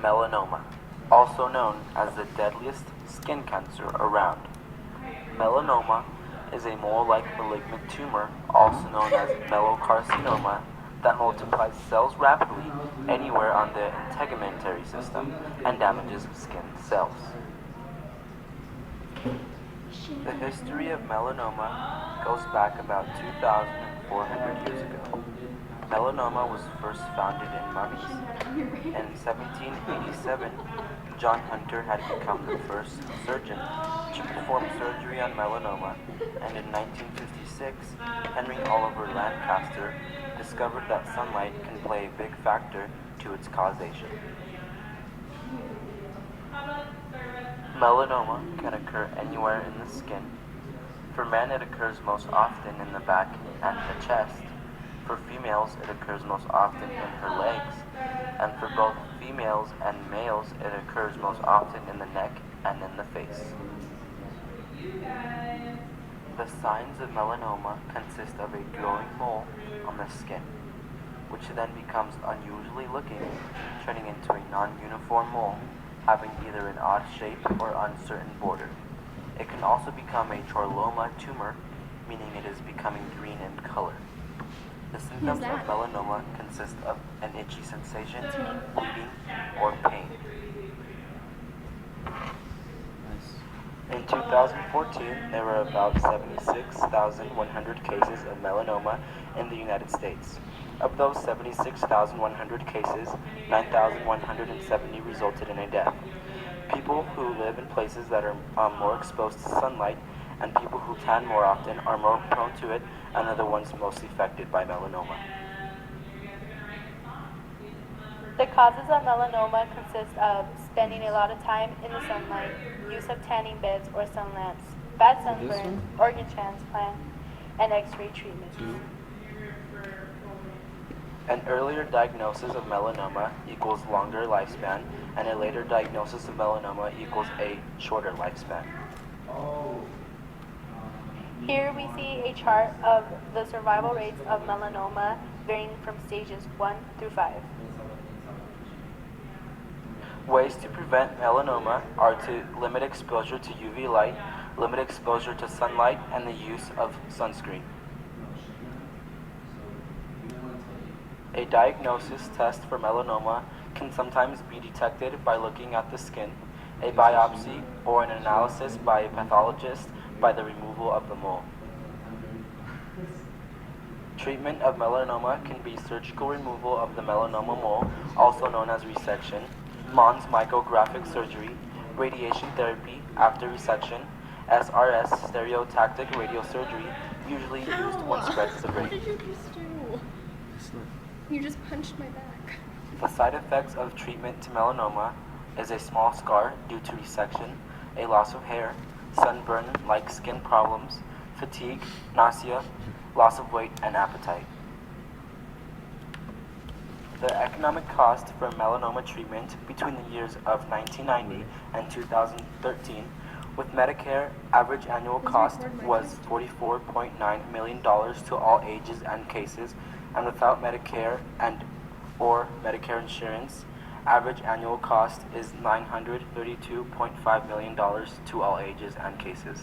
Melanoma, also known as the deadliest skin cancer around. Melanoma is a mole-like malignant tumor, also known as melocarcinoma, that multiplies cells rapidly anywhere on the integumentary system and damages skin cells. The history of melanoma goes back about 2,400 years ago. Melanoma was first founded in mummies. In 1787, John Hunter had become the first surgeon to perform surgery on melanoma, and in 1956, Henry Oliver Lancaster discovered that sunlight can play a big factor to its causation. Melanoma can occur anywhere in the skin. For men, it occurs most often in the back and the chest. For females, it occurs most often in her legs, and for both females and males, it occurs most often in the neck and in the face. The signs of melanoma consist of a growing mole on the skin, which then becomes unusually looking, turning into a non-uniform mole, having either an odd shape or uncertain border. It can also become a chorloma tumor, meaning it is becoming green in color. The symptoms of melanoma consist of an itchy sensation, bleeding, or pain. In 2014, there were about 76,100 cases of melanoma in the United States. Of those 76,100 cases, 9,170 resulted in a death. People who live in places that are more exposed to sunlight and people who tan more often are more prone to it and are the ones most affected by melanoma. The causes of melanoma consist of spending a lot of time in the sunlight, use of tanning beds or sun lamps, bad sunburn, organ transplant, and X-ray treatment. An earlier diagnosis of melanoma equals longer lifespan, and a later diagnosis of melanoma equals a shorter lifespan. Here we see a chart of the survival rates of melanoma varying from stages 1 through 5. Ways to prevent melanoma are to limit exposure to UV light, limit exposure to sunlight, and the use of sunscreen. A diagnosis test for melanoma can sometimes be detected by looking at the skin, a biopsy, or an analysis by a pathologist by the removal of the mole. Treatment of melanoma can be surgical removal of the melanoma mole, also known as resection, Mons micrographic surgery, radiation therapy after resection, SRS stereotactic radiosurgery, usually used when spread severely. What did you just do? You just punched my back. The side effects of treatment to melanoma is a small scar due to resection, a loss of hair, sunburn-like skin problems, fatigue, nausea, loss of weight, and appetite. The economic cost for melanoma treatment between the years of 1990 and 2013 with Medicare, average annual cost was $44.9 million to all ages and cases, and without Medicare and or Medicare insurance, average annual cost is $932.5 million to all ages and cases.